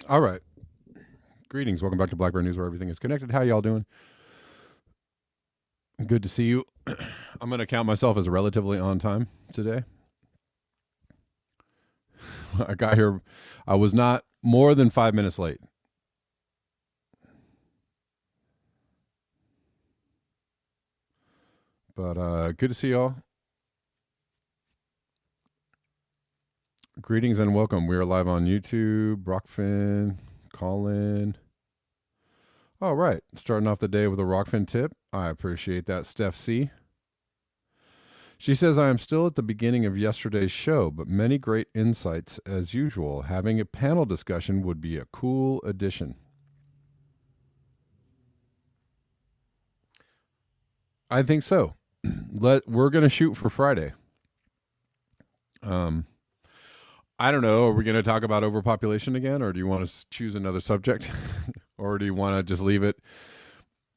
All right. Greetings. Welcome back to Black Bear News, where everything is connected. How y'all doing? Good to see you. I'm going to count myself as relatively on time today. I got here. I was not more than 5 minutes late. But good to see y'all. Greetings and welcome. We are live on YouTube. Rockfin, Colin. All right. Starting off the day with a Rockfin tip. I appreciate that, Steph C. She says, I am still at the beginning of yesterday's show, but many great insights as usual. Having a panel discussion would be a cool addition. I think so. We're going to shoot for Friday. I don't know. Are we going to talk about overpopulation again, or do you want to choose another subject? Or do you want to just leave it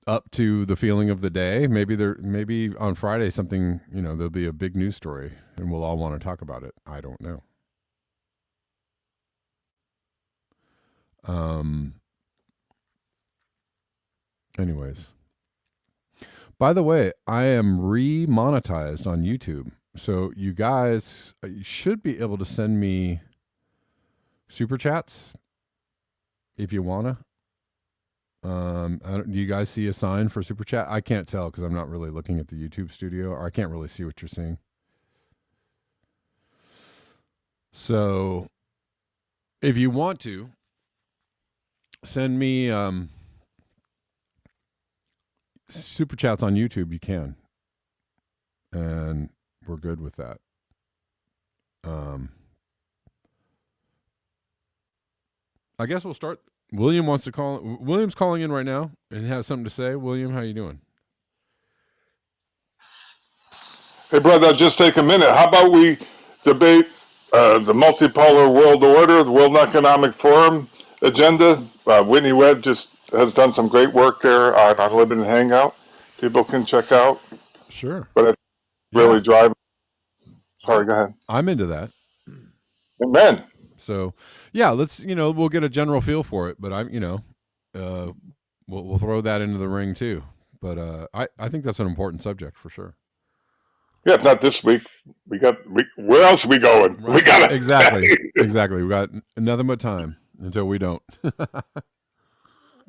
up to the feeling of the day? Maybe on Friday something, there'll be a big news story and we'll all want to talk about it. I don't know. Anyways. By the way, I am re-monetized on YouTube. So you guys should be able to send me super chats if you wanna. Do you guys see a sign for super chat? I can't tell because I'm not really looking at the YouTube studio, or I can't really see what you're seeing. So if you want to send me super chats on YouTube, you can. And we're good with that. I guess we'll start. William's calling in right now and has something to say. William, how you doing? Hey, brother, just take a minute. How about we debate the multipolar world order, the World Economic Forum agenda? Whitney Webb just has done some great work there on Unlimited Hangout. People can check out. Sure. But it's really driving. Sorry, go ahead. I'm into that. Amen. So, yeah, let's, we'll get a general feel for it, but we'll throw that into the ring too. But I think that's an important subject for sure. Yeah, if not this week, where else are we going? Right. We got it. Exactly. We got nothing but time until we don't.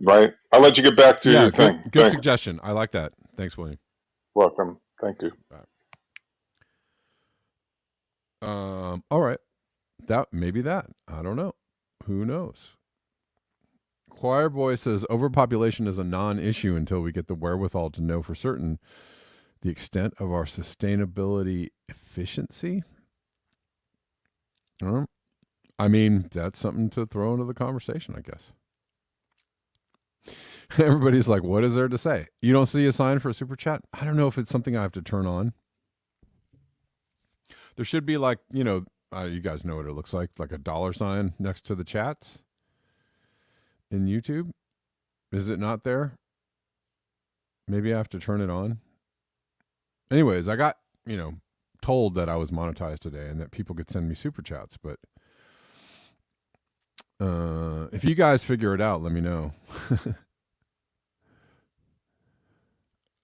Right. I'll let you get back to your thing. Good suggestion. I like that. Thanks, William. Welcome. Thank you. All right. Maybe that. I don't know. Who knows? Choir Boy says overpopulation is a non-issue until we get the wherewithal to know for certain the extent of our sustainability efficiency. I mean, that's something to throw into the conversation, I guess. Everybody's like, what is there to say? You don't see a sign for a super chat? I don't know if it's something I have to turn on. There should be like, you guys know what it looks like a dollar sign next to the chats in YouTube. Is it not there? Maybe I have to turn it on. Anyways, I got, told that I was monetized today and that people could send me super chats, but if you guys figure it out, let me know.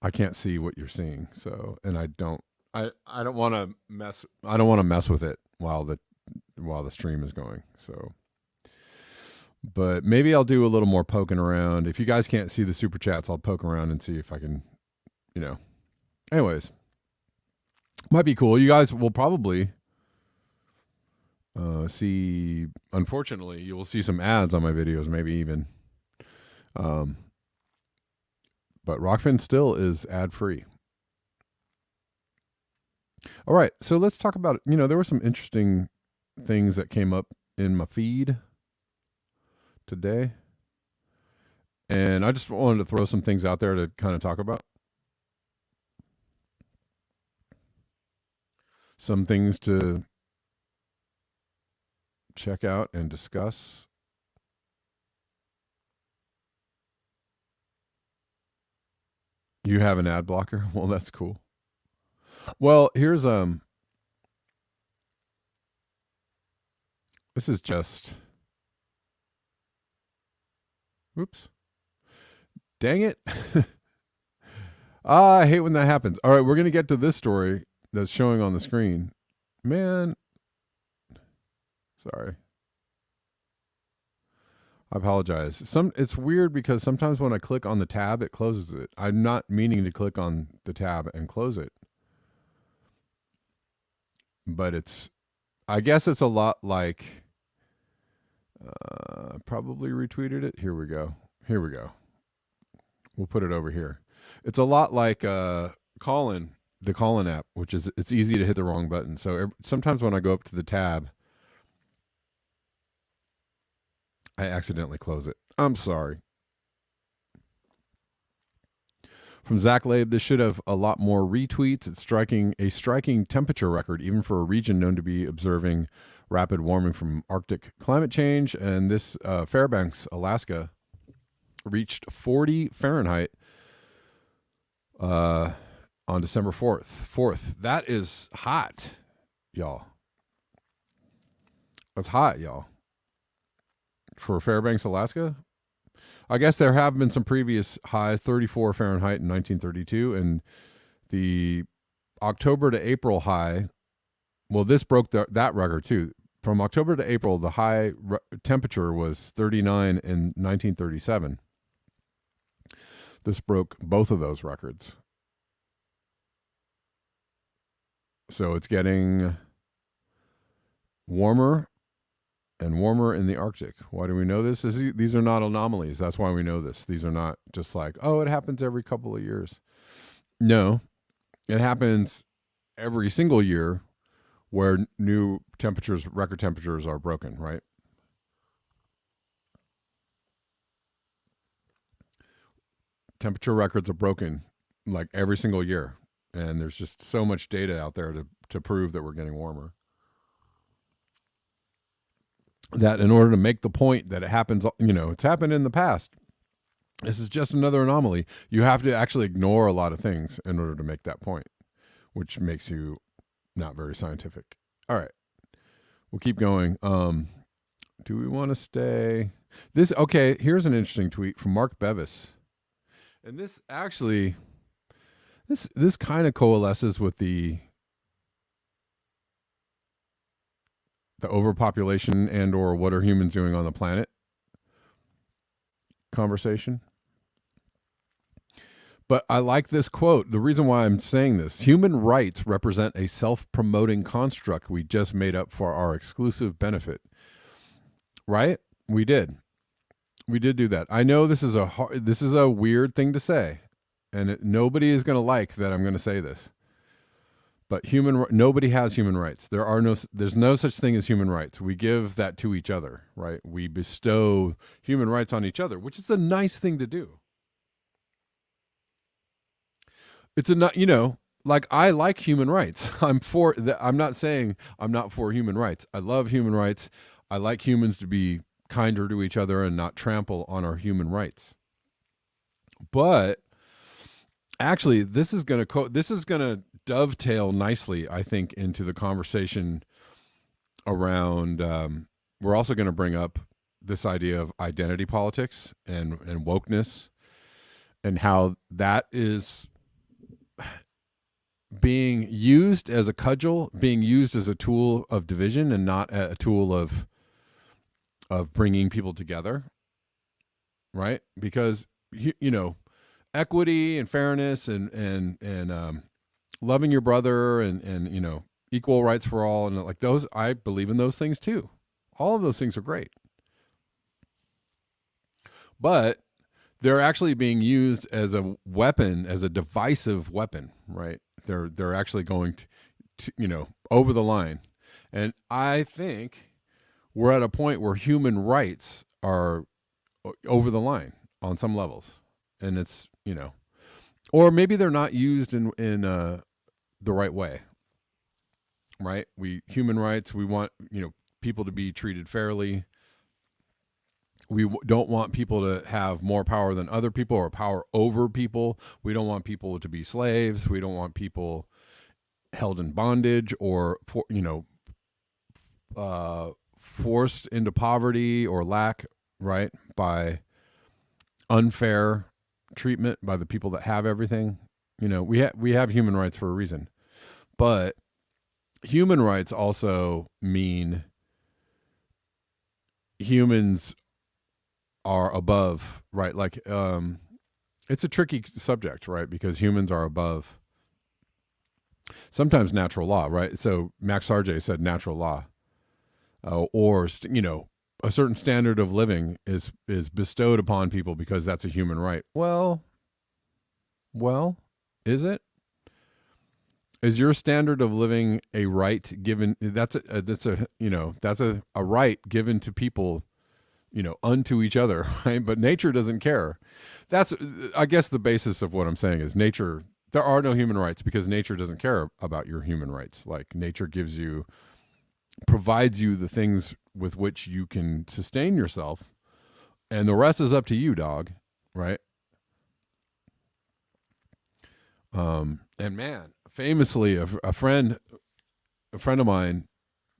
I can't see what you're seeing, so, and I don't want to mess with it while the stream is going. So, but maybe I'll do a little more poking around. If you guys can't see the super chats, I'll poke around and see if I can, anyways, might be cool. You guys will probably see, unfortunately, you will see some ads on my videos, maybe even, but Rockfin still is ad free. All right, so let's talk about, there were some interesting things that came up in my feed today. And I just wanted to throw some things out there to kind of talk about. Some things to check out and discuss. You have an ad blocker? Well, that's cool. Well, here's this is just, oops. Dang it. I hate when that happens. All right, we're going to get to this story that's showing on the screen. Man, sorry. I apologize. It's weird because sometimes when I click on the tab, it closes it. I'm not meaning to click on the tab and close it. But I guess it's a lot like, probably retweeted it. Here we go. We'll put it over here. It's a lot like Callin, the Callin app, which is, it's easy to hit the wrong button. So sometimes when I go up to the tab, I accidentally close it. I'm sorry. From Zach Labe, this should have a lot more retweets. It's a striking temperature record, even for a region known to be observing rapid warming from Arctic climate change. And this Fairbanks, Alaska, reached 40 Fahrenheit on December 4th. That is hot, y'all. That's hot, y'all. For Fairbanks, Alaska. I guess there have been some previous highs, 34 Fahrenheit in 1932, and the October to April high, well, this broke that record too. From October to April, the high temperature was 39 in 1937. This broke both of those records. So it's getting warmer and warmer in the Arctic. Why do we know this? These are not anomalies. That's why we know this. These are not just like, oh, it happens every couple of years. No, it happens every single year where new temperatures, record temperatures are broken, right? Temperature records are broken like every single year. And there's just so much data out there to prove that we're getting warmer. That in order to make the point that it happens, it's happened in the past. This is just another anomaly. You have to actually ignore a lot of things in order to make that point, which makes you not very scientific. All right. We'll keep going. Do we want to stay? Okay, here's an interesting tweet from Mark Bevis. And this actually, this kind of coalesces with the overpopulation and or what are humans doing on the planet conversation. But I like this quote. The reason why I'm saying this: human rights represent a self-promoting construct we just made up for our exclusive benefit. Right? We did do that. I know this is a weird thing to say, and nobody is going to like that I'm going to say this. But nobody has human rights. There's no such thing as human rights. We give that to each other, right? We bestow human rights on each other, which is a nice thing to do. It's like I like human rights. I'm not saying I'm not for human rights. I love human rights. I like humans to be kinder to each other and not trample on our human rights. But actually, this is going to dovetail nicely, I think, into the conversation around. We're also going to bring up this idea of identity politics and wokeness, and how that is being used as a cudgel, being used as a tool of division, and not a tool of bringing people together, right? Because equity and fairness and loving your brother and equal rights for all, and like those, I believe in those things too. All of those things are great, but they're actually being used as a weapon, as a divisive weapon, right? They're actually going over the line. And I think we're at a point where human rights are over the line on some levels. And it's, or maybe they're not used in the right way. Right? Human rights, we want, people to be treated fairly. We don't want people to have more power than other people or power over people. We don't want people to be slaves. We don't want people held in bondage or, forced into poverty or lack, right? By unfair treatment by the people that have everything. We have human rights for a reason. But human rights also mean humans are above, right? Like, it's a tricky subject, right? Because humans are above sometimes natural law, right? So Max Sargé said natural law, or a certain standard of living is bestowed upon people because that's a human right. Well, is it? Is your standard of living a right given? That's a right given to people, unto each other, right? But nature doesn't care. That's, I guess, the basis of what I'm saying is nature. There are no human rights because nature doesn't care about your human rights. Like, nature provides you the things with which you can sustain yourself, and the rest is up to you, dog. Right? And man, famously, a friend of mine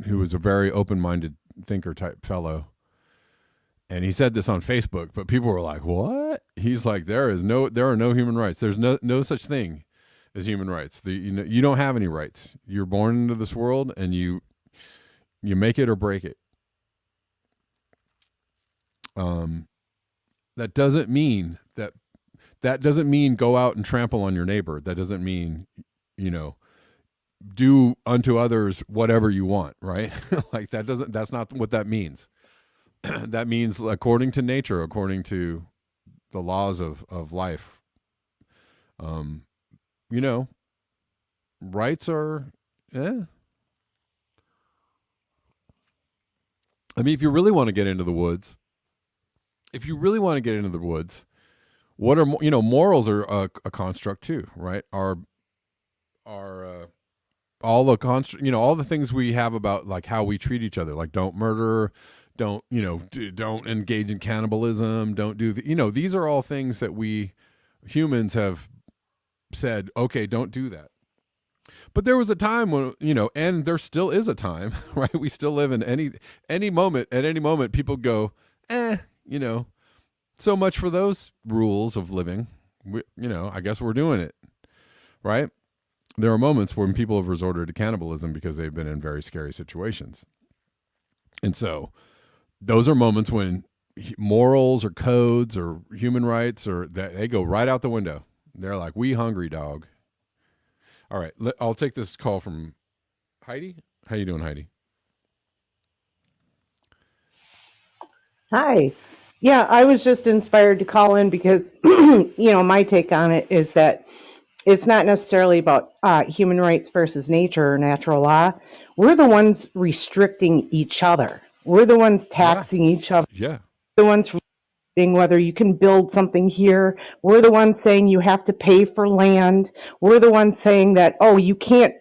who was a very open-minded thinker type fellow. And he said this on Facebook, but people were like, "What?" He's like, "There are no human rights. There's no such thing as human rights. You don't have any rights. You're born into this world, and you make it or break it." That doesn't mean go out and trample on your neighbor. That doesn't mean, do unto others whatever you want, right? Like, that's not what that means. That means, according to nature, according to the laws of life, rights are, I mean, if you really want to get into the woods, what are, morals are a construct too, right? Are all the all the things we have about, like, how we treat each other, like don't murder, don't engage in cannibalism, don't do these are all things that we humans have said, okay, don't do that. But there was a time when, and there still is a time, right? We still live in any moment, at any moment, people go, so much for those rules of living. I guess we're doing it, right? There are moments when people have resorted to cannibalism because they've been in very scary situations. And so those are moments when morals or codes or human rights, or that they go right out the window. They're like, "We hungry, dog." All right, I'll take this call from Heidi. How you doing, Heidi? Hi. Yeah, I was just inspired to call in because, my take on it is that it's not necessarily about human rights versus nature or natural law. We're the ones restricting each other. We're the ones taxing each other. Yeah. The ones whether you can build something here. We're the ones saying you have to pay for land. We're the ones saying that, oh, you can't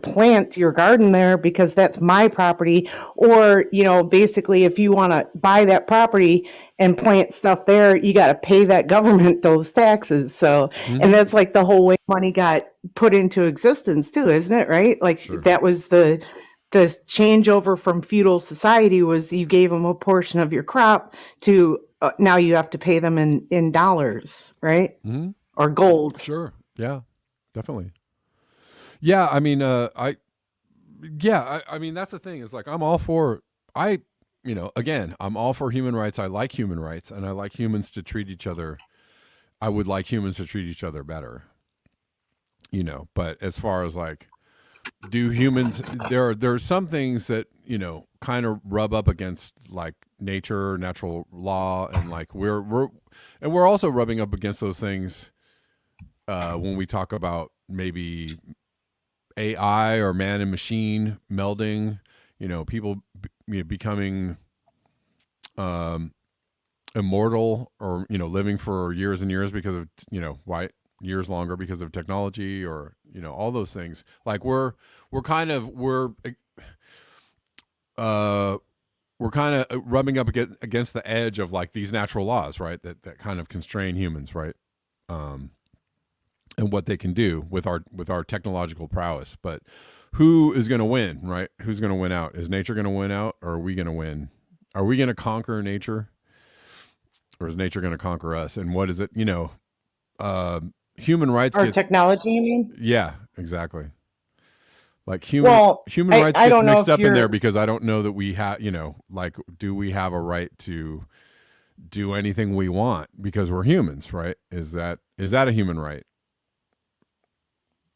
plant your garden there because that's my property. Or, basically, if you want to buy that property and plant stuff there, you got to pay that government those taxes. So, and that's like the whole way money got put into existence too, isn't it? Right? Like, Sure. That was the changeover from feudal society, was you gave them a portion of your crop to now you have to pay them in dollars, right? Mm-hmm. Or gold. Sure. Yeah, definitely. Yeah. I mean, I mean, that's the thing, is like, I'm all for, again, I'm all for human rights. I like human rights, and I like humans to treat each other. I would like humans to treat each other better, but as far as like, do humans, there are some things that, kind of rub up against like nature, natural law, and like we're also rubbing up against those things when we talk about maybe AI or man and machine melding, people becoming immortal, or living for years and years because of why years longer because of technology, or all those things. Like we're kind of rubbing up against the edge of like these natural laws, right? That kind of constrain humans, right? And what they can do with our technological prowess. But who is going to win, right? Who's going to win out? Is nature going to win out, or are we going to win? Are we going to conquer nature, or is nature going to conquer us? And what is it? Human rights. Or technology, you mean? Yeah, exactly. Like human rights gets mixed up in there because I don't know that we have, like, do we have a right to do anything we want because we're humans, right? Is that a human right?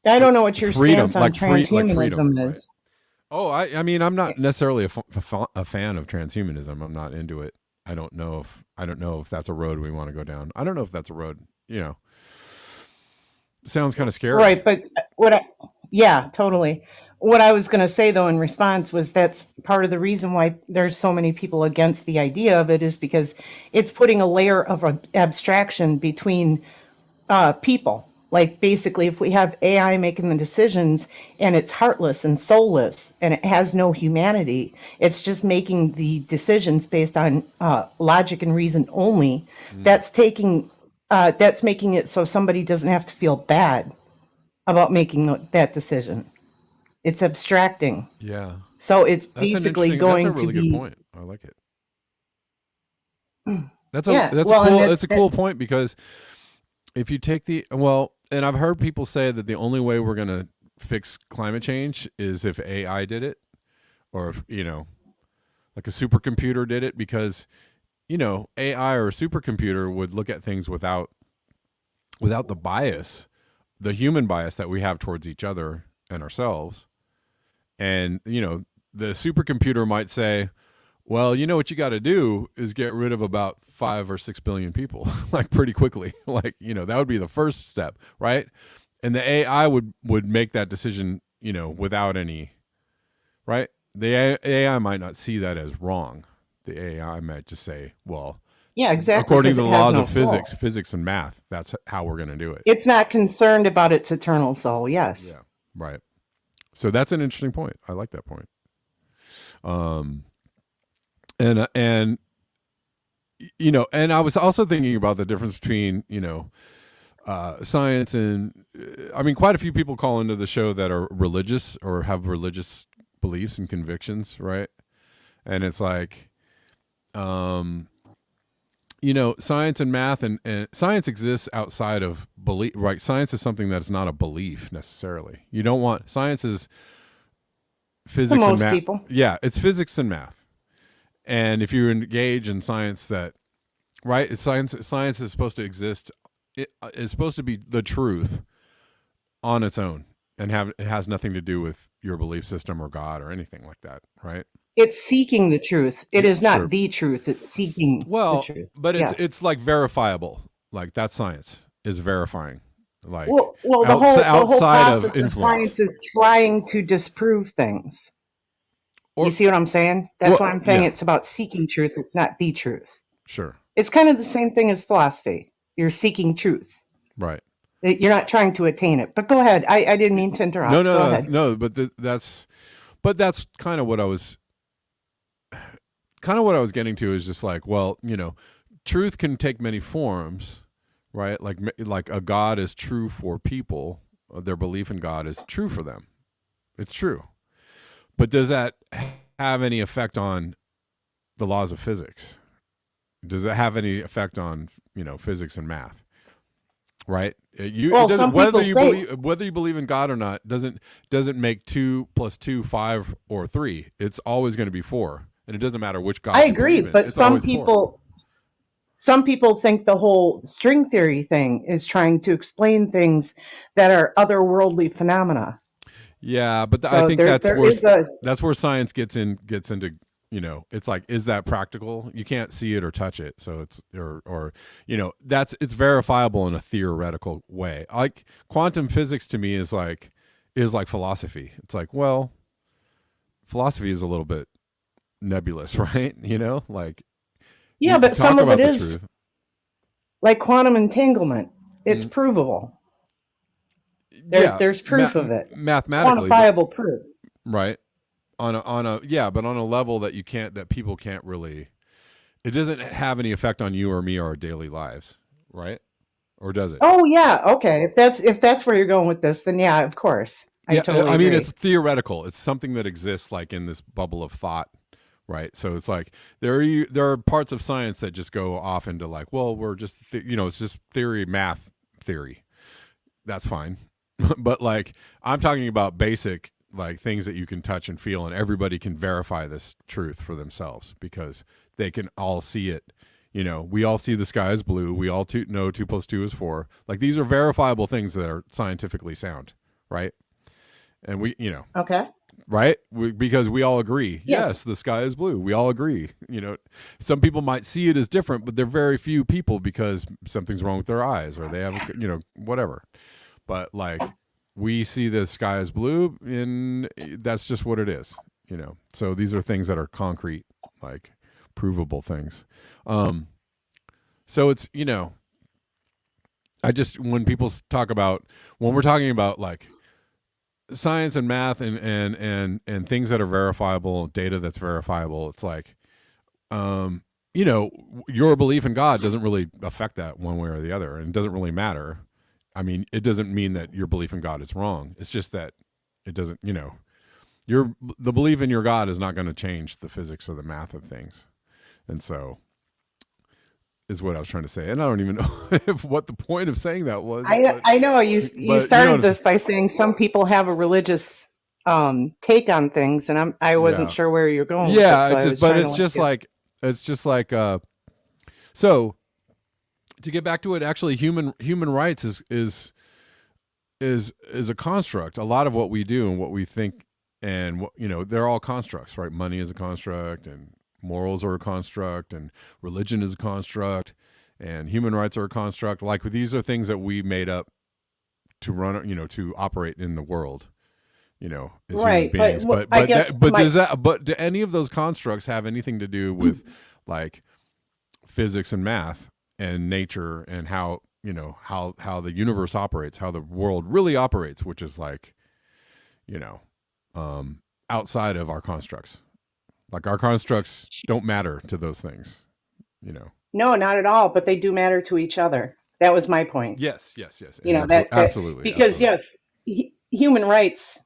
I don't know what your freedom, stance on transhumanism is. Right? Oh, I mean, I'm not necessarily a fan of transhumanism. I'm not into it. I don't know if that's a road we want to go down. I don't know if that's a road, sounds kind of scary. Right, but yeah, totally. What I was going to say, though, in response was that's part of the reason why there's so many people against the idea of it, is because it's putting a layer of abstraction between people. Like, basically, if we have AI making the decisions and it's heartless and soulless and it has no humanity, it's just making the decisions based on logic and reason only. That's making it so somebody doesn't have to feel bad about making that decision. It's abstracting. Yeah. So it's basically going to be. That's a really good point. I like it. That's a cool point, because if you take and I've heard people say that the only way we're going to fix climate change is if AI did it, or if, like a supercomputer did it, because, AI or a supercomputer would look at things without the bias, the human bias that we have towards each other and ourselves. And, the supercomputer might say, well, what you got to do is get rid of about 5 or 6 billion people, like pretty quickly. Like, that would be the first step, right? And the AI would make that decision, without any, right? The AI might not see that as wrong. The AI might just say, well, yeah, exactly. According to the laws of physics and math, that's how we're going to do it. It's not concerned about its eternal soul. Yes. Yeah. Right. So that's an interesting point. I like that point. And I was also thinking about the difference between, science and, I mean, quite a few people call into the show that are religious or have religious beliefs and convictions, right? And it's like, science and math and science exists outside of belief, right? Science is something that's not a belief necessarily. You don't want, science is physics and math. People. Yeah, it's physics and math. And if you engage in science right, science is supposed to exist. It is supposed to be the truth on its own, and it has nothing to do with your belief system or God or anything like that, right? It's seeking the truth. It is not the truth. It's seeking the truth. But it's like verifiable. Like that's science is verifying. Like the whole process of science is trying to disprove things. You see what I'm saying? That's why I'm saying it's about seeking truth. It's not the truth. Sure. It's kind of the same thing as philosophy. You're seeking truth. Right. You're not trying to attain it. But go ahead. I didn't mean to interrupt. No. But that's kind of what I was getting to, is just like, well, truth can take many forms, right? Like a God is true for people. Their belief in God is true for them. It's true. But does that have any effect on the laws of physics? Does it have any effect on, physics and math? Right? Whether you believe in God or not doesn't make 2 + 2 5 or 3. It's always going to be 4, and it doesn't matter which God. I agree, but some people think the whole string theory thing is trying to explain things that are otherworldly phenomena. Yeah, but I think that's where science gets into. It's like, is that practical? You can't see it or touch it, so it's it's verifiable in a theoretical way. Like quantum physics to me is like, is like philosophy. It's like, well, philosophy is a little bit nebulous, right? You know, like Yeah, you can but some talk of about it the is truth. like quantum entanglement. It's Mm, provable. yeah, There's proof of it, mathematically, but quantifiable proof. right on a yeah, but on a level that you can't that people can't really. It doesn't have any effect on you or me or our daily lives, right? Or does it? Oh yeah, okay. If that's where you're going with this, then yeah, of course. I Yeah, totally I mean it's agree. theoretical. It's something that exists like in this bubble of thought, right? So it's like there are parts of science that just go off into like, well, we're just it's just theory, math theory. That's fine. But like I'm talking about basic like things that you can touch and feel and everybody can verify this truth for themselves because they can all see it. You know, we all see the sky is blue. We all know 2 + 2 is 4. Like these are verifiable things that are scientifically sound, right? And we, Okay. right? Because we all agree. Yes. Yes, the sky is blue. We all agree. You know, some people might see it as different, but they're very few people because something's wrong with their eyes or they have, whatever. But like we see the sky as blue and that's just what it is, So these are things that are concrete, like provable things. So it's, I just when we're talking about like science and math and things that are verifiable, data that's verifiable, it's like your belief in God doesn't really affect that one way or the other, and it doesn't really matter. I mean, it doesn't mean that your belief in God is wrong. It's just that it doesn't, the belief in your God is not going to change the physics or the math of things. And so is what I was trying to say. And I don't even know what the point of saying that was. I know you started this by saying some people have a religious take on things, and I wasn't sure where you're going. Yeah, with it, but it's just like so to get back to it, actually human rights is a construct. A lot of what we do and what we think and what, they're all constructs, right? Money is a construct and morals are a construct and religion is a construct and human rights are a construct. Like these are things that we made up to run, to operate in the world, as right, human beings. But do any of those constructs have anything to do with like physics and math and nature and how the universe operates, how the world really operates, which is like, outside of our constructs. Like our constructs don't matter to those things, No, not at all. But they do matter to each other. That was my point. Yes. Absolutely. Because yes, human rights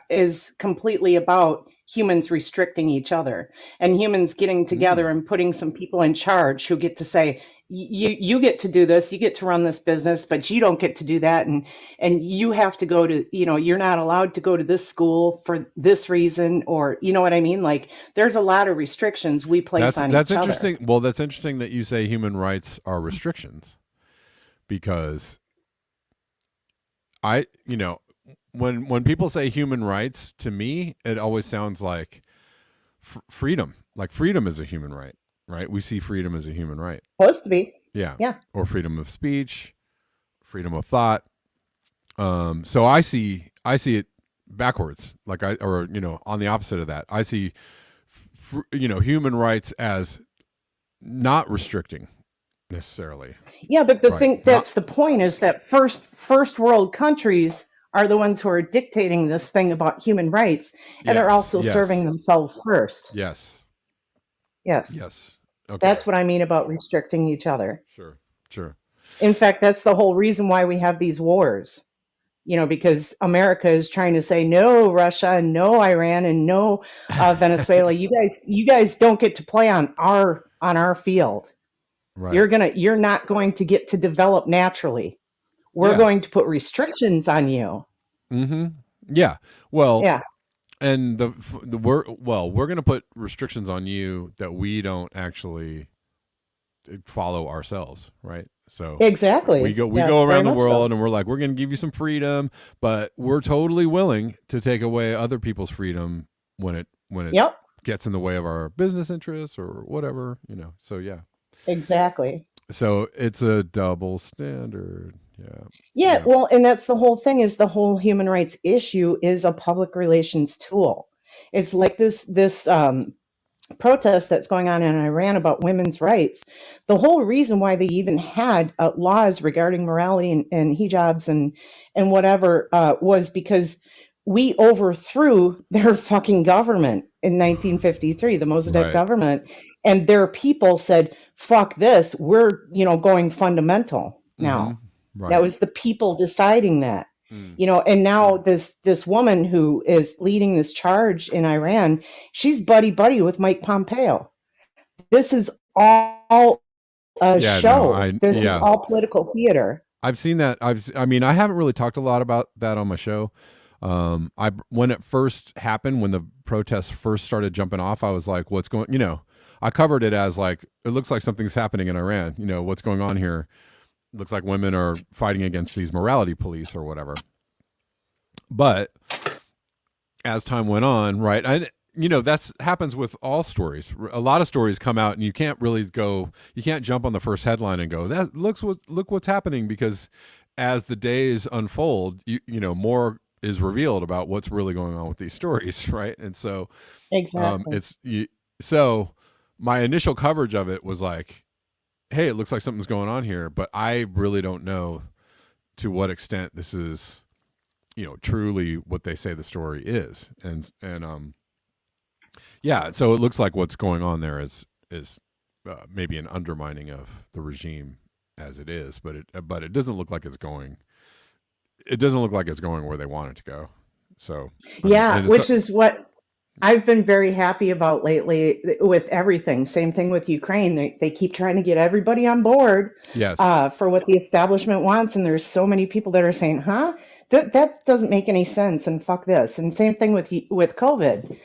is completely about humans restricting each other and humans getting together and putting some people in charge who get to say, you get to do this, you get to run this business, but you don't get to do that. And you have to go to, you're not allowed to go to this school for this reason, or, you know what I mean? Like there's a lot of restrictions we place on each other. That's interesting. Well, that's interesting that you say human rights are restrictions because when people say human rights, to me, it always sounds like freedom. Like freedom is a human right, right? We see freedom as a human right. Supposed to be. Yeah. Yeah. Or freedom of speech, freedom of thought. So I see it backwards, like on the opposite of that. I see, human rights as not restricting necessarily. Yeah, but the thing that's the point is that first world countries are the ones who are dictating this thing about human rights, and they're also serving themselves first. Yes. Okay. That's what I mean about restricting each other. Sure. In fact, that's the whole reason why we have these wars. Because America is trying to say no Russia, no Iran, and no Venezuela. You guys don't get to play on our field. Right. You're not going to get to develop naturally. We're going to put restrictions on you. Mm-hmm. Yeah. Well. Yeah. And we're going to put restrictions on you that we don't actually follow ourselves, right? So exactly, we go around the world and we're like, we're going to give you some freedom, but we're totally willing to take away other people's freedom when it gets in the way of our business interests or whatever, So yeah, exactly. So it's a double standard. Yeah, well, and that's the whole thing, is the whole human rights issue is a public relations tool. It's like this protest that's going on in Iran about women's rights. The whole reason why they even had laws regarding morality and hijabs and whatever was because we overthrew their fucking government in 1953, the Mossadegh government, and their people said, "Fuck this, we're going fundamental now." Right. That was the people deciding that. And now this woman who is leading this charge in Iran, she's buddy with Mike Pompeo. This is all a show. This is all political theater. I've seen that. I haven't really talked a lot about that on my show. When it first happened, when the protests first started jumping off, I was like, what's going, I covered it as like, it looks like something's happening in Iran. What's going on here? Looks like women are fighting against these morality police or whatever. But as time went on, right, that's happens with all stories. A lot of stories come out and you can't jump on the first headline and go, look what's happening, because as the days unfold, more is revealed about what's really going on with these stories, right? And so exactly. So my initial coverage of it was like, hey, it looks like something's going on here, but I really don't know to what extent this is, truly what they say the story is. And so it looks like what's going on there is maybe an undermining of the regime as it is, but it doesn't look like it's going. It doesn't look like it's going where they want it to go. So which is what I've been very happy about lately with everything. Same thing with Ukraine. They keep trying to get everybody on board for what the establishment wants. And there's so many people that are saying, that doesn't make any sense, and fuck this. And same thing with COVID.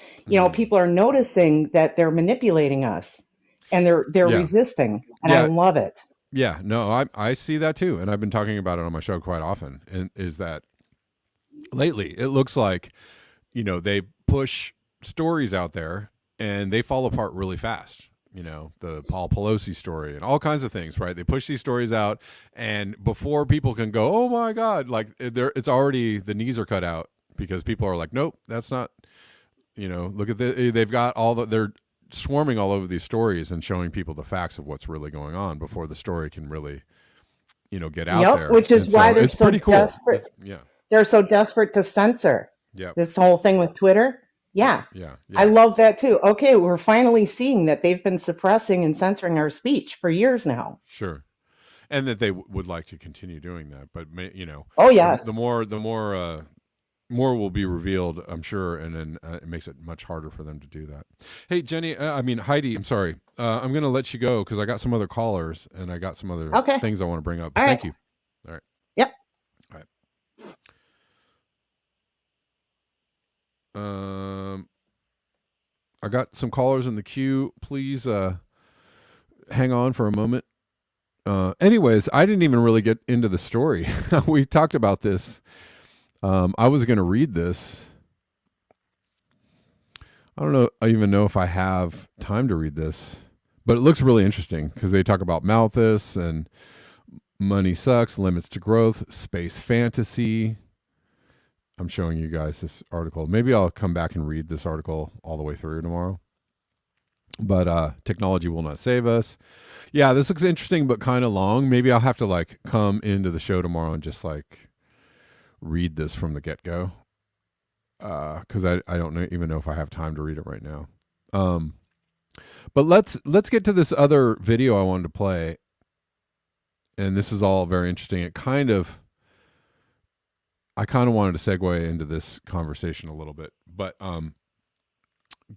People are noticing that they're manipulating us and they're resisting. And I love it. Yeah, no, I see that too. And I've been talking about it on my show quite often. And is that lately it looks like, they push stories out there and they fall apart really fast. The Paul Pelosi story and all kinds of things, right? They push these stories out, and before people can go, oh my God, like it's already, the knees are cut out, because people are like, nope, that's not, look at they've got they're swarming all over these stories and showing people the facts of what's really going on before the story can really, get out there. Which is why they're so desperate. Cool. They're so desperate to censor this whole thing with Twitter. Yeah. I love that too. Okay, we're finally seeing that they've been suppressing and censoring our speech for years now. Sure. And that they would like to continue doing that, but oh yes, the more will be revealed, I'm sure, and then it makes it much harder for them to do that. Hey, Jenny, Heidi, I'm sorry. I'm going to let you go because I got some other callers and I got some other things I want to bring up. Thank you. All right. Yep. All right. I got some callers in the queue. Please hang on for a moment. Anyways, I didn't even really get into the story. We talked about this. I was going to read this. I don't even know if I have time to read this, but it looks really interesting because they talk about Malthus and money sucks, limits to growth, space fantasy. I'm showing you guys this article. Maybe I'll come back and read this article all the way through tomorrow. But technology will not save us. Yeah, this looks interesting, but kind of long. Maybe I'll have to come into the show tomorrow and just read this from the get-go. Because I don't even know if I have time to read it right now. But let's get to this other video I wanted to play. And this is all very interesting. I kind of wanted to segue into this conversation a little bit, but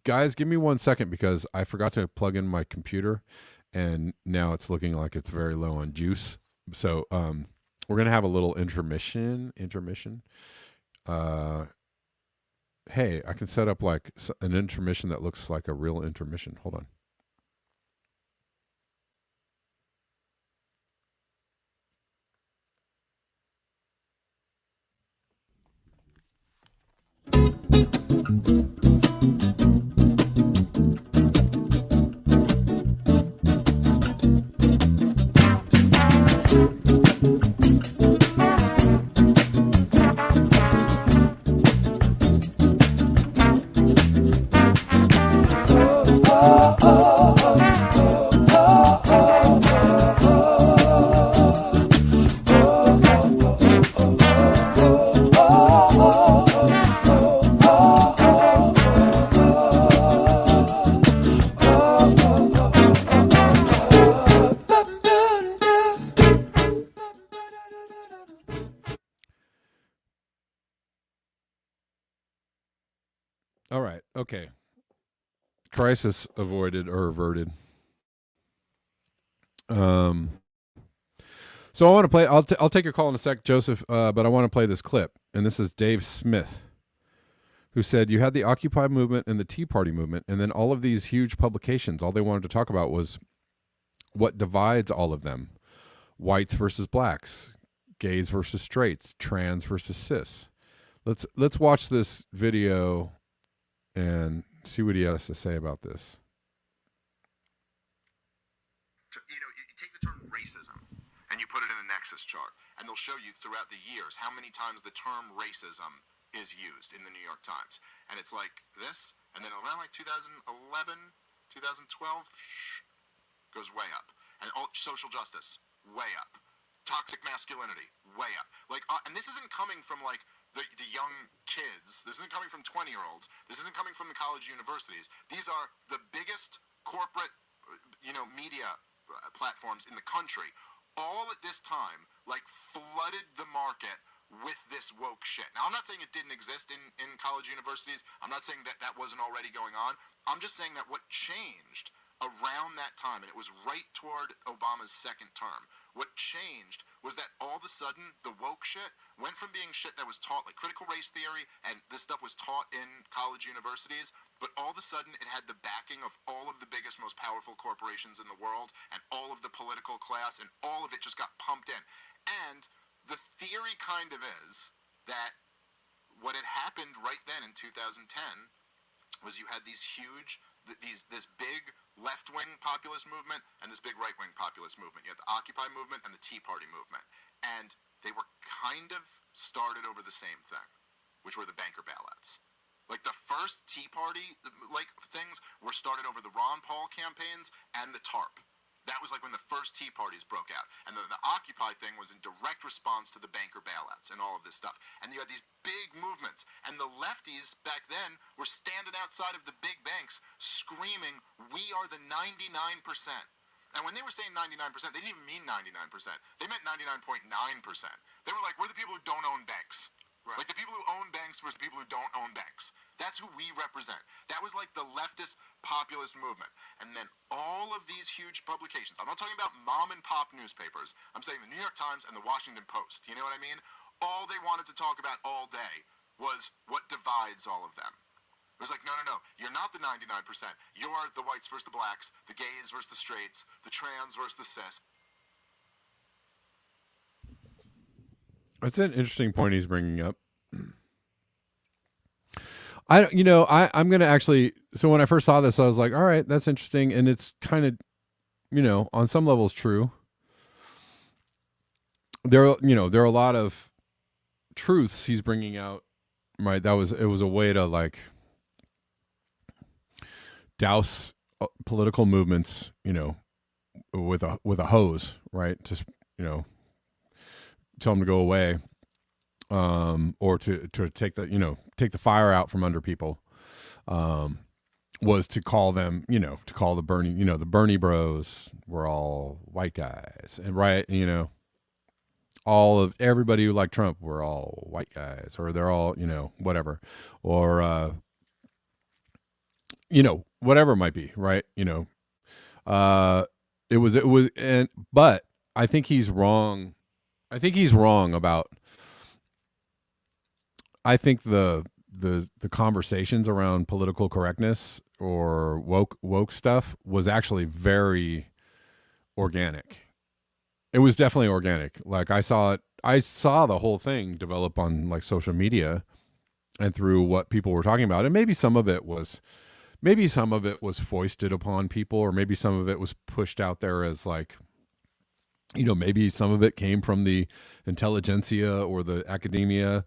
guys, give me 1 second because I forgot to plug in my computer, and now it's looking like it's very low on juice. So we're gonna have a little intermission. Hey, I can set up an intermission that looks like a real intermission. Hold on. Okay. Crisis avoided or averted. So I want to play. I'll take your call in a sec, Joseph. But I want to play this clip, and this is Dave Smith, who said you had the Occupy movement and the Tea Party movement, and then all of these huge publications. All they wanted to talk about was what divides all of them: whites versus blacks, gays versus straights, trans versus cis. Let's watch this video and see what he has to say about this. You take the term racism and you put it in a nexus chart, and they'll show you throughout the years how many times the term racism is used in the New York Times. And it's like this, and then around like 2011, 2012, goes way up. And all social justice, way up. Toxic masculinity, way up. Like, and this isn't coming from like the young kids. This isn't coming from 20-year-olds. This isn't coming from the college universities. These are the biggest corporate, media platforms in the country. All at this time, like, flooded the market with this woke shit. Now, I'm not saying it didn't exist in college universities. I'm not saying that wasn't already going on. I'm just saying that what changed around that time, and it was right toward Obama's second term, what changed was that all of a sudden the woke shit went from being shit that was taught, like critical race theory, and this stuff was taught in college universities, but all of a sudden it had the backing of all of the biggest, most powerful corporations in the world, and all of the political class, and all of it just got pumped in. And the theory kind of is that what had happened right then in 2010 was you had these huge, this big left-wing populist movement and this big right-wing populist movement. You had the Occupy movement and the Tea Party movement. And they were kind of started over the same thing, which were the banker bailouts. Like, the first Tea Party, like, things were started over the Ron Paul campaigns and the TARP. That was like when the first Tea Parties broke out. And then the Occupy thing was in direct response to the banker bailouts and all of this stuff. And you had these big movements. And the lefties back then were standing outside of the big banks screaming, "We are the 99%. And when they were saying 99%, they didn't even mean 99%. They meant 99.9%. They were like, we're the people who don't own banks. Right. Like the people who own banks versus the people who don't own banks. That's who we represent. That was like the leftist populist movement. And then all of these huge publications, I'm not talking about mom and pop newspapers, I'm saying the New York Times and the Washington Post, you know what I mean? All they wanted to talk about all day was what divides all of them. It was like, no, you're not the 99%. You are the whites versus the blacks, the gays versus the straights, the trans versus the cis. That's an interesting point he's bringing up. I'm going to actually, so when I first saw this, I was like, all right, that's interesting. And it's kind of, on some levels true. There are a lot of truths he's bringing out, right? It was a way to like douse political movements, with a hose, right? Just, tell them to go away, or to take the fire out from under people, was to call them, to call the Bernie bros were all white guys, and right, all of everybody who liked Trump were all white guys, or they're all, whatever, or whatever it might be, right? But I think he's wrong. I think the conversations around political correctness or woke stuff was actually very organic. It was definitely organic. Like I saw the whole thing develop on like social media and through what people were talking about. And maybe some of it was foisted upon people, or maybe some of it was pushed out there as like, maybe some of it came from the intelligentsia or the academia,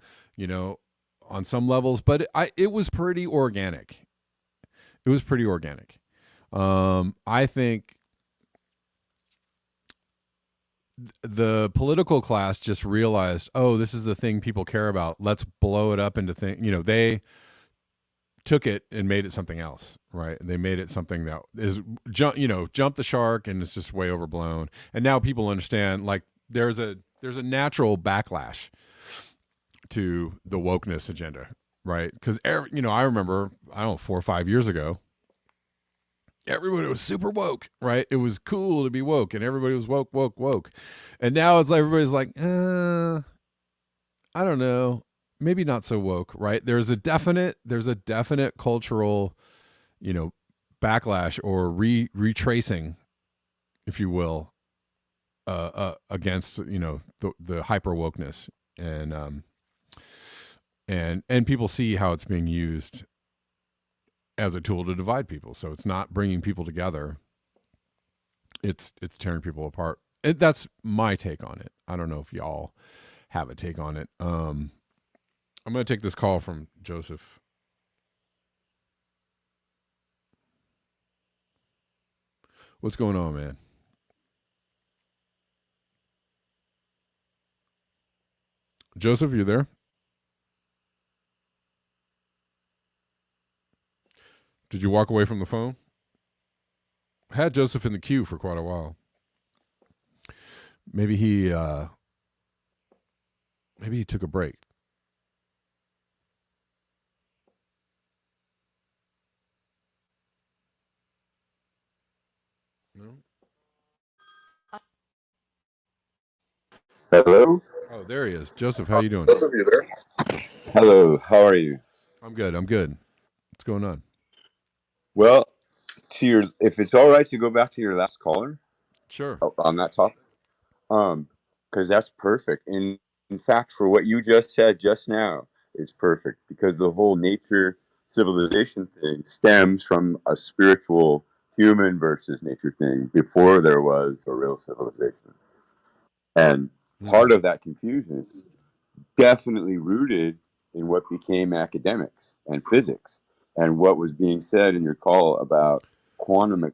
on some levels, but it was pretty organic. It was pretty organic. I think the political class just realized, oh, this is the thing people care about. Let's blow it up into they took it and made it something else, right? They made it something that is jump the shark, and it's just way overblown. And now people understand, like there's a natural backlash to the wokeness agenda, right? Because I remember, I don't know, 4 or 5 years ago, everybody was super woke, right? It was cool to be woke, and everybody was woke. And now it's like everybody's like, I don't know, maybe not so woke, right? There's a definite cultural, backlash or retracing, if you will, against the hyper wokeness, and people see how it's being used as a tool to divide people. So it's not bringing people together. It's tearing people apart. That's my take on it. I don't know if y'all have a take on it. I'm going to take this call from Joseph. What's going on, man? Joseph, you there? Did you walk away from the phone? I had Joseph in the queue for quite a while. Maybe he took a break. No. Hello? Oh, there he is. Joseph, how you doing? Joseph, you there? Hello, how are you? I'm good. What's going on? Well, if it's all right to go back to your last caller Sure. on that topic, because that's perfect. In fact, for what you just said just now, is perfect because the whole nature civilization thing stems from a spiritual human versus nature thing before there was a real civilization. And part of that confusion definitely rooted in what became academics and physics and what was being said in your call about quantum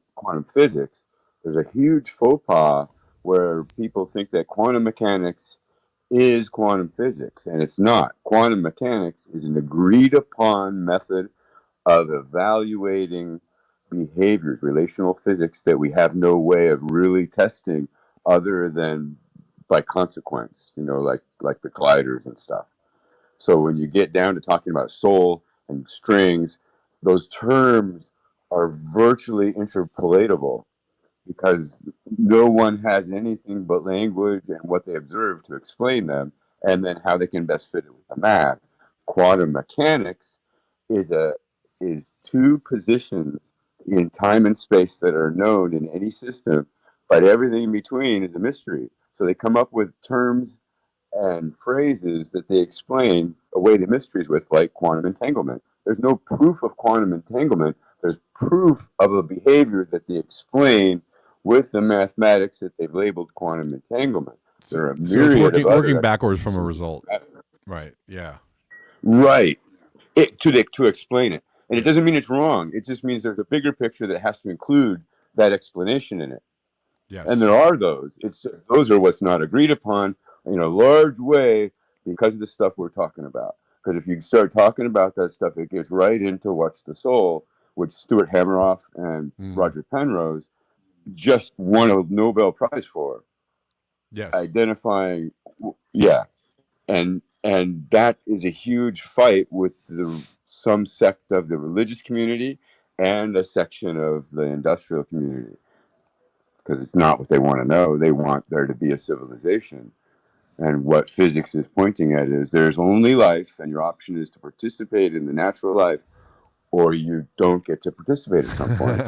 physics. There's a huge faux pas where people think that quantum mechanics is quantum physics, and it's not. Quantum mechanics is an agreed upon method of evaluating behaviors, relational physics, that we have no way of really testing other than by consequence, like the gliders and stuff. So when you get down to talking about soul and strings, those terms are virtually interpolatable because no one has anything but language and what they observe to explain them, and then how they can best fit it with the math. Quantum mechanics is two positions in time and space that are known in any system, but everything in between is a mystery. So they come up with terms and phrases that they explain away the mysteries with, like quantum entanglement. There's no proof of quantum entanglement. There's proof of a behavior that they explain with the mathematics that they've labeled quantum entanglement. There are a myriad so it's working of backwards from a result. Right. Yeah. Right. To explain it. And it doesn't mean it's wrong. It just means there's a bigger picture that has to include that explanation in it. Yes. And there are those. It's just those are what's not agreed upon in a large way because of the stuff we're talking about. Because if you start talking about that stuff, it gets right into What's the Soul, which Stuart Hameroff and Roger Penrose just won a Nobel Prize for. Yes. Identifying, yeah. And that is a huge fight with some sect of the religious community and a section of the industrial community. Because it's not what they want to know. They want there to be a civilization. And what physics is pointing at is there's only life, and your option is to participate in the natural life, or you don't get to participate at some point.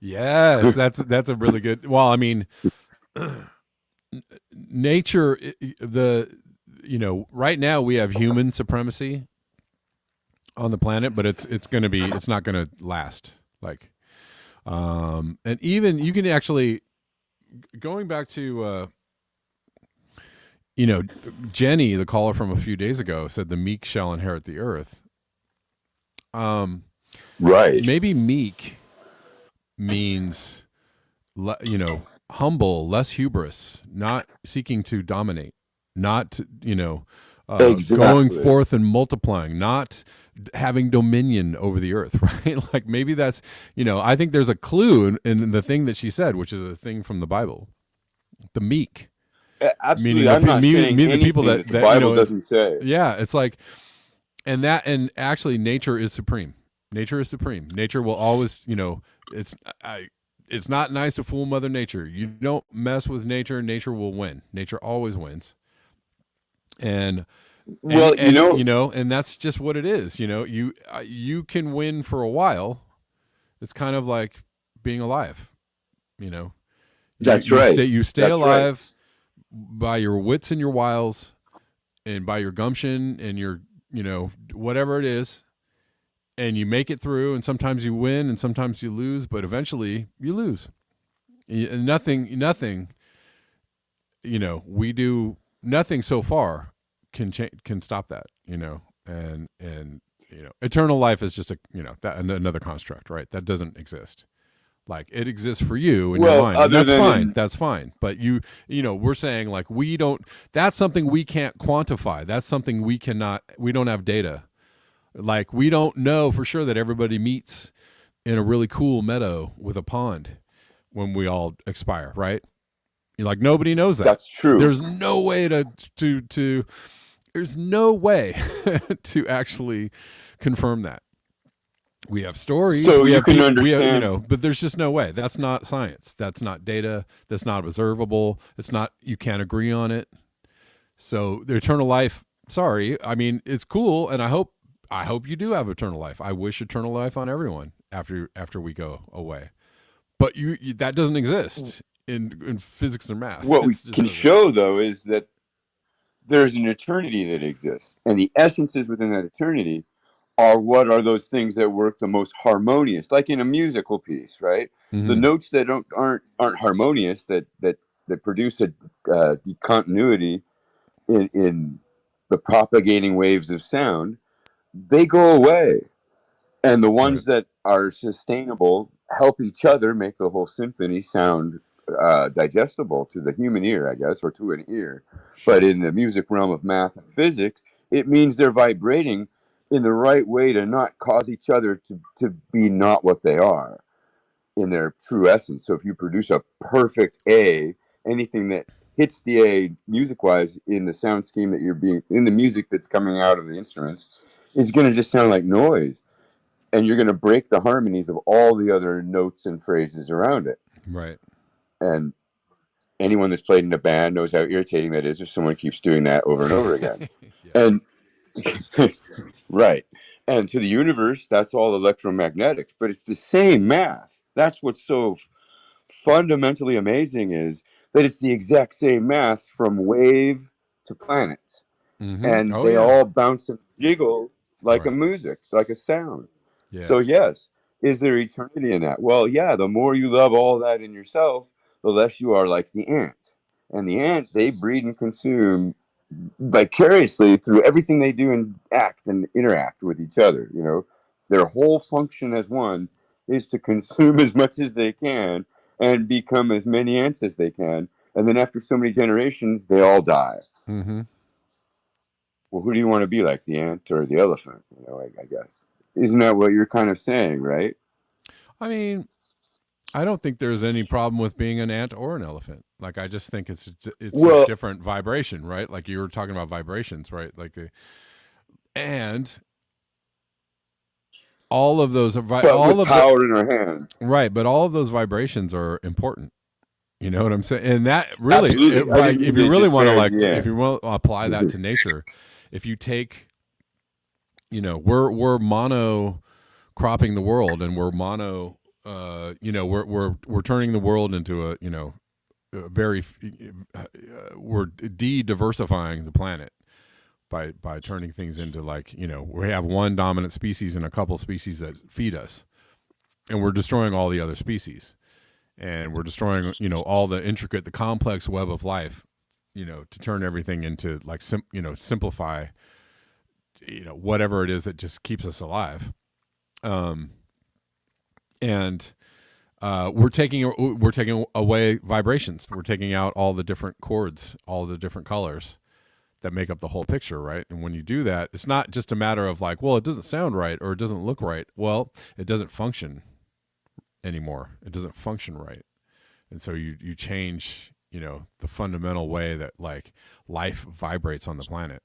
Yes, that's a really good. Well, I mean, nature. Right now we have human supremacy on the planet, but it's not going to last. Like, and even you can actually going back to. Jenny, the caller from a few days ago, said the meek shall inherit the earth. Right. Maybe meek means, humble, less hubris, not seeking to dominate, not, Exactly. going forth and multiplying, not having dominion over the earth, right? Like maybe that's, I think there's a clue in the thing that she said, which is a thing from the Bible, the meek. Absolutely. Meaning I'm not saying the people that the Bible doesn't say. Yeah, it's like and actually nature is supreme. Nature is supreme. Nature will always, it's not nice to fool Mother Nature. You don't mess with nature. Nature will win. Nature always wins. And Well, and that's just what it is. You can win for a while. It's kind of like being alive. That's right. You stay That's alive by your wits and your wiles, and by your gumption and your whatever it is, and you make it through. And sometimes you win, and sometimes you lose, but eventually you lose. And nothing. We do nothing so far can stop that. And eternal life is just another construct, right? That doesn't exist. Like, it exists for you in your mind. That's fine. That's fine. But we're saying, like, that's something we can't quantify. That's something we don't have data. Like, we don't know for sure that everybody meets in a really cool meadow with a pond when we all expire, right? Like, nobody knows that. That's true. There's no way there's no way to actually confirm that. We have stories. So we you can understand. but there's just no way. That's not science. That's not data. That's not observable. It's not. You can't agree on it. So the eternal life. Sorry, I mean, it's cool, and I hope you do have eternal life. I wish eternal life on everyone after we go away. But you that doesn't exist in physics or math. What we can show, though, is that there's an eternity that exists, and the essences within that eternity are what are those things that work the most harmonious, like in a musical piece, right? Mm-hmm. The notes that aren't harmonious, that produce a discontinuity in the propagating waves of sound, they go away, and the ones that are sustainable help each other make the whole symphony sound digestible to the human ear, I guess, or to an ear. But in the music realm of math and physics, it means they're vibrating in the right way to not cause each other to be not what they are in their true essence. So if you produce a perfect A, anything that hits the A music-wise in the sound scheme that in the music that's coming out of the instruments is going to just sound like noise. And you're going to break the harmonies of all the other notes and phrases around it. Right. And anyone that's played in a band knows how irritating that is if someone keeps doing that over and over again. And right. And to the universe, that's all electromagnetics, but it's the same math. That's what's so fundamentally amazing, is that it's the exact same math from wave to planets. Mm-hmm. And they all bounce and jiggle like a music, like a sound. Yes. So yes, is there eternity in that? Well, yeah, the more you love all that in yourself, the less you are like the ant. And the ant, they breed and consume vicariously through everything they do and act and interact with each other. Their whole function as one is to consume as much as they can and become as many ants as they can. And then after so many generations, they all die. Mm-hmm. Well, who do you want to be, like the ant or the elephant? I guess. Isn't that what you're kind of saying, right? I mean, I don't think there's any problem with being an ant or an elephant. Like, I just think it's a different vibration, right? Like, you were talking about vibrations, right? Like, and all of those are all of power in our hands, right? But all of those vibrations are important. You know what I'm saying? And that really, if you really want to if you want to apply that to nature, if you take, we're mono cropping the world, and we're mono. We're turning the world into a we're de-diversifying the planet by turning things into, like, we have one dominant species and a couple species that feed us, and we're destroying all the other species, and we're destroying all the complex web of life, to turn everything into, like, simplify whatever it is that just keeps us alive. And we're taking away vibrations. We're taking out all the different chords, all the different colors that make up the whole picture, right? And when you do that, it's not just a matter of, like, well, it doesn't sound right or it doesn't look right. Well, it doesn't function anymore. It doesn't function right. And so you change, the fundamental way that, like, life vibrates on the planet.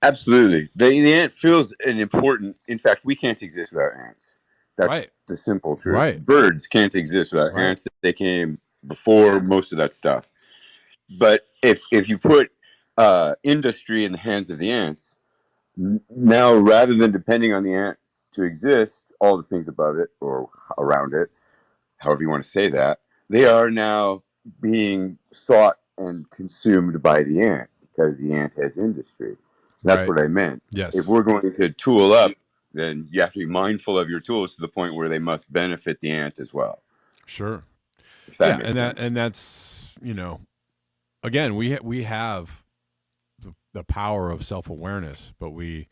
Absolutely. The ant feels an important. In fact, we can't exist without ants. That's Right. the simple truth. Right. Birds can't exist without Right. ants. They came before most of that stuff. But if you put industry in the hands of the ants, now rather than depending on the ant to exist, all the things above it or around it, however you want to say that, they are now being sought and consumed by the ant because the ant has industry. That's Right. what I meant. Yes. If we're going to tool up, then you have to be mindful of your tools to the point where they must benefit the ant as well. Sure. If that Yeah, makes and sense. that's, you know, again, we have the power of self-awareness, but we're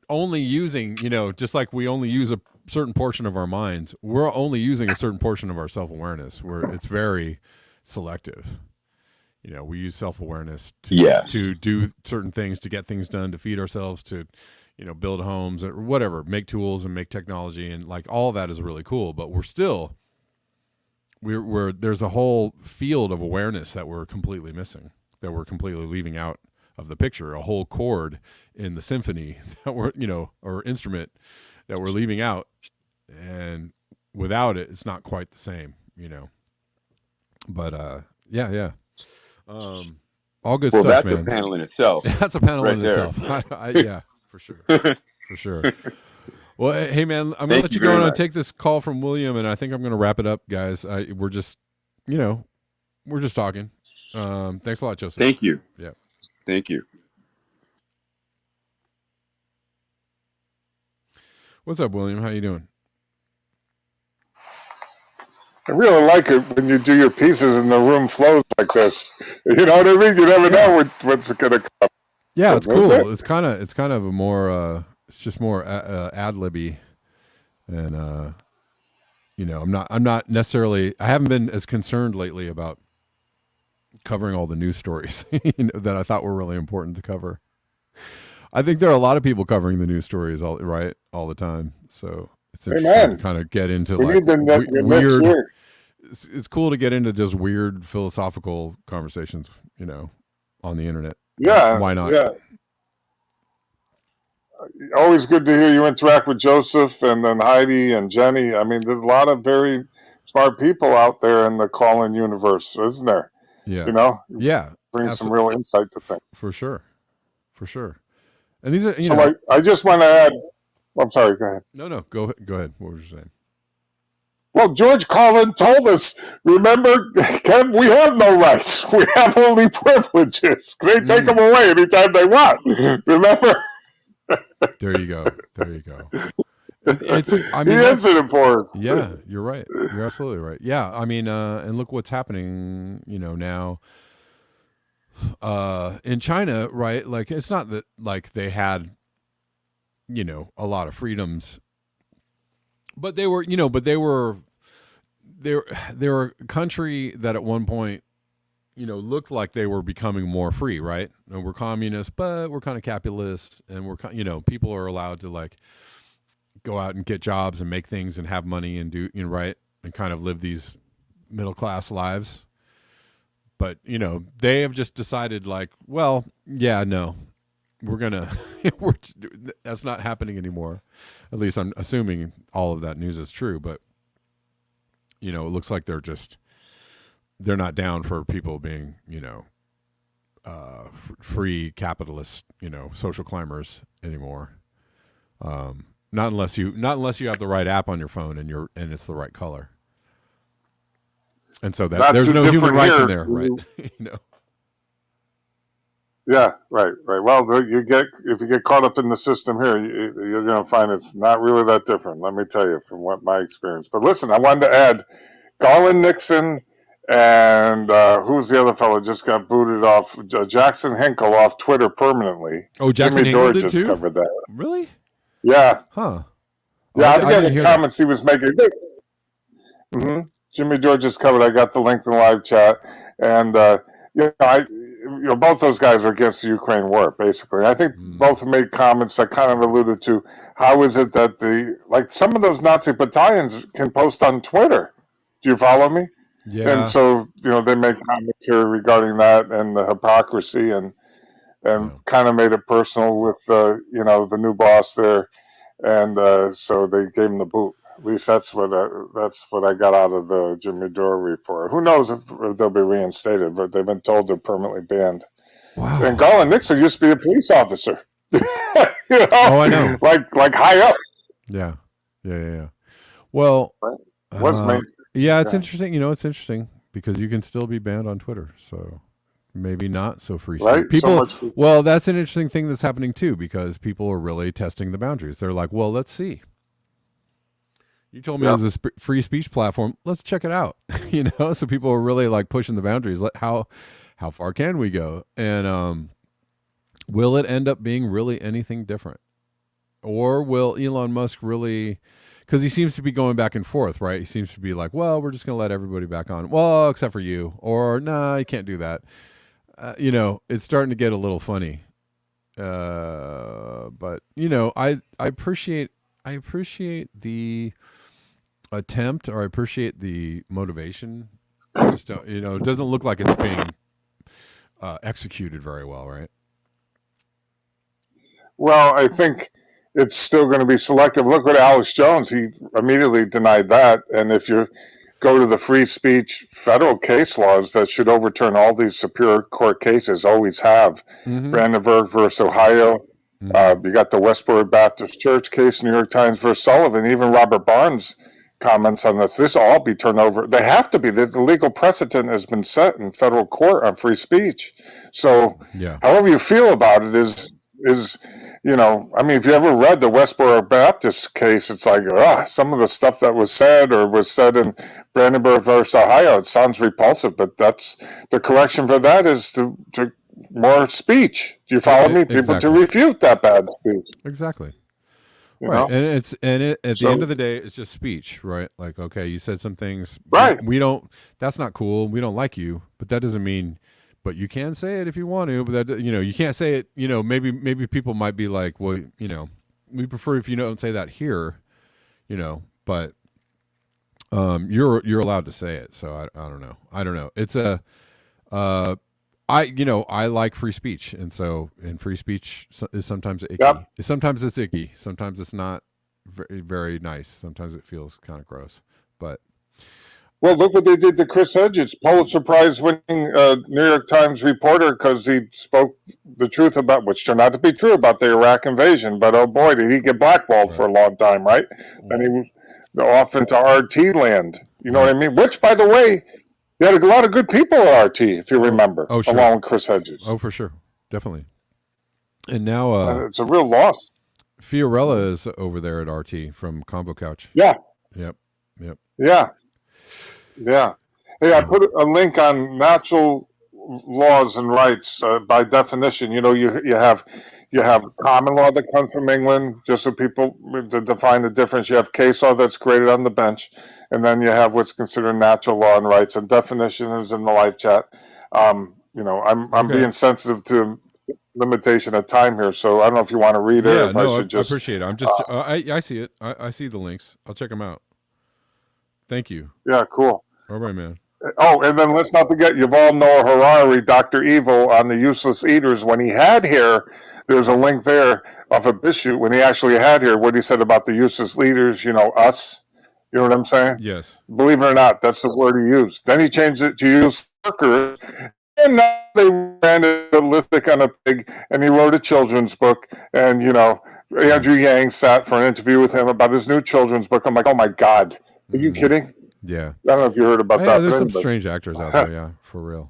only using, you know, just like we only use a certain portion of our minds, we're only using a certain portion of our self-awareness, where it's very selective. You know, we use self-awareness to Yes. to do certain things, to get things done, to feed ourselves, to, you know, build homes or whatever, make tools and make technology, and like all of that is really cool, but we're there's a whole field of awareness that we're completely missing, that we're completely leaving out of the picture, a whole chord in the symphony that we're, you know, or instrument that we're leaving out, and without it, it's not quite the same, you know. But yeah. All good Well, stuff, that's man. a panel in itself. That's a panel right in there. itself. Yeah, for sure. For sure. Well, hey man, I'm gonna Thank let you you go very on and much. take this call from William, and I think I'm gonna wrap it up, guys. We're just, you know, we're just talking. Thanks a lot, Joseph. Thank you. Yeah. Thank you. What's up, William? How you doing? I really like it when you do your pieces and the room flows like this. You know what I mean? You never know what's going to come. Yeah, So, it's isn't cool. it? It's kind of a more it's just more ad libby, and you know, I'm not necessarily, I haven't been as concerned lately about covering all the news stories you know, that I thought were really important to cover. I think there are a lot of people covering the news stories all the time. So it's interesting Amen. to kind of get into We like need the next weird. year. It's cool to get into just weird philosophical conversations, you know, on the internet. Yeah. Why not? Yeah. Always good to hear you interact with Joseph and then Heidi and Jenny. I mean, there's a lot of very smart people out there in the call-in universe, isn't there? Yeah. You know, Yeah. bring some real insight to things. For sure. And these are, you So know. I just want to add. I'm sorry. Go ahead. No. Go ahead. What were you saying? Well, George Carlin told us, remember, Kev, we have no rights. We have only privileges. They take them away anytime they want. Remember? There you go. It's, I mean, he answered it for us. Yeah, you're right. You're absolutely right. Yeah, I mean, and look what's happening, you know, now in China, right? Like, it's not that like they had, you know, a lot of freedoms, but they were, you know, they were a country that at one point, you know, looked like they were becoming more free, right? And we're communist, but we're kind of capitalist, and we're, you know, people are allowed to like go out and get jobs and make things and have money and do, you know, right, and kind of live these middle class lives. But, you know, they have just decided like, well, yeah, no, we're gonna that's not happening anymore. At least I'm assuming all of that news is true, but you know, it looks like they're not down for people being, you know, free capitalist, you know, social climbers anymore. Not unless you have the right app on your phone and it's the right color. And so that there's no human rights in there, right? You know. Yeah, right. Well, if you get caught up in the system here, you're going to find it's not really that different. Let me tell you from what my experience. But listen, I wanted to add Garland Nixon and who's the other fellow just got booted off? Jackson Hinkle off Twitter permanently. Oh, Jackson Jimmy Hinkle Dore did just too? covered that. Really? Yeah. Huh. Yeah, I forget didn't the hear comments he was making. Jimmy Dore just covered. I got the link to the live chat, and both those guys are against the Ukraine war, basically. I think both have made comments that kind of alluded to how is it that some of those Nazi battalions can post on Twitter. Do you follow me? Yeah. And so, they make commentary regarding that and the hypocrisy and and Yeah. kind of made it personal with the new boss there, and so they gave him the boot. At least that's what I got out of the Jimmy Dore report. Who knows if they'll be reinstated? But they've been told they're permanently banned. And Wow. Garland Nixon used to be a police officer. Oh, I know. like high up. Yeah. Yeah. Well, Right? Was me. yeah, it's Yeah. interesting. It's interesting because you can still be banned on Twitter. So maybe not so free speech. Right? People, So much. well, that's an interesting thing that's happening too because people are really testing the boundaries. They're like, well, let's see. You told me Yep. it was a free speech platform. Let's check it out. So people are really like pushing the boundaries. How far can we go? And will it end up being really anything different? Or will Elon Musk really, because he seems to be going back and forth, right? He seems to be like, well, we're just going to let everybody back on. Well, except for you. Or, nah, you can't do that. It's starting to get a little funny. But, I appreciate the attempt, or I appreciate the motivation. I just don't, it doesn't look like it's being executed very well, right? Well, I think it's still going to be selective. Look what Alex Jones, he immediately denied that. And if you go to the free speech federal case laws that should overturn all these Superior Court cases, always have. Mm-hmm. Brandenburg versus Ohio. You got the Westboro Baptist Church case, New York Times versus Sullivan, even Robert Barnes comments on this. This will all be turned over. They have to be. The legal precedent has been set in federal court on free speech. So Yeah. however you feel about it is if you ever read the Westboro Baptist case, it's like, some of the stuff that was said in Brandenburg versus Ohio, it sounds repulsive, but that's the correction for that is to more speech. Do you follow me? People Exactly. to refute that bad speech. Exactly. You Right. know? And at the So- end of the day, it's just speech, right? Like, okay, you said some things. Right. We don't, that's not cool. We don't like you, but that doesn't mean, but you can say it if you want to, but that, you can't say it, maybe people might be like, well, we prefer if you don't say that here, but, you're allowed to say it. So I don't know. I don't know. It's I like free speech, and free speech is sometimes icky. Yep. Sometimes it's icky. Sometimes it's not very, very nice. Sometimes it feels kind of gross. But Well, look what they did to Chris Hedges, Pulitzer Prize winning New York Times reporter, because he spoke the truth about, which turned out to be true, about the Iraq invasion. But oh boy, did he get blackballed for a long time, right? And he was off into RT land. You know what I mean? Which, by the way, you had a lot of good people at RT, if you remember, oh, sure. along with Chris Hedges. oh, for sure, definitely. And now It's a real loss. Fiorella is over there at RT from Combo Couch. Yeah. Yep. Yeah. Hey, I put a link on natural laws and rights. By definition, you have common law that comes from England, just so people to define the difference. You have case law that's created on the bench, and then you have what's considered natural law and rights. And definition is in the live chat. I'm Okay. being sensitive to limitation of time here, so I don't know if you want to read it. Yeah, If no, I should just. I appreciate it. I'm just, I see it. I see the links. I'll check them out. Thank you. Yeah, cool. All right, man. Oh, and then let's not forget Yuval Noah Harari, Dr. Evil, on the useless eaters. When he had here, there's a link there of a BitChute when he actually had here, what he said about the useless leaders, us. You know what I'm saying? Yes. Believe it or not, that's the word he used. Then he changed it to use workers. And now they ran a lipstick on a pig, and he wrote a children's book. And, Andrew Yang sat for an interview with him about his new children's book. I'm like, oh, my God. Are you kidding? Yeah. I don't know if you heard about Yeah, that. there's but some anyway. strange actors out there. Yeah, for real.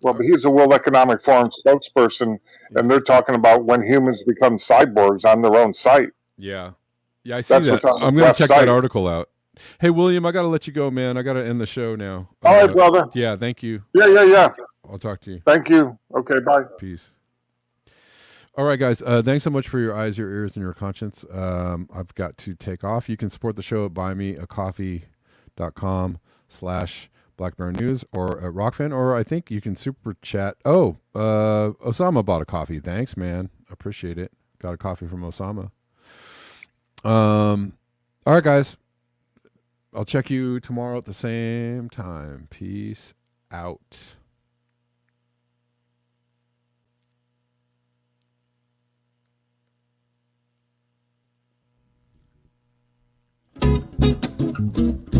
Well, but he's a World Economic Forum spokesperson, and they're talking about when humans become cyborgs on their own site. Yeah. Yeah, I see That's that. what's on the I'm going left to check side. that article out. Hey, William, I got to let you go, man. I got to end the show now. All right, brother. Yeah, thank you. Yeah. I'll talk to you. Thank you. Okay, bye. Peace. All right, guys. Thanks so much for your eyes, your ears, and your conscience. I've got to take off. You can support the show at buymeacoffee.com/Black Bear News or at Rockfin, or I think you can super chat. Oh, Osama bought a coffee. Thanks, man. Appreciate it. Got a coffee from Osama. All right, guys. I'll check you tomorrow at the same time. Peace out. Bye.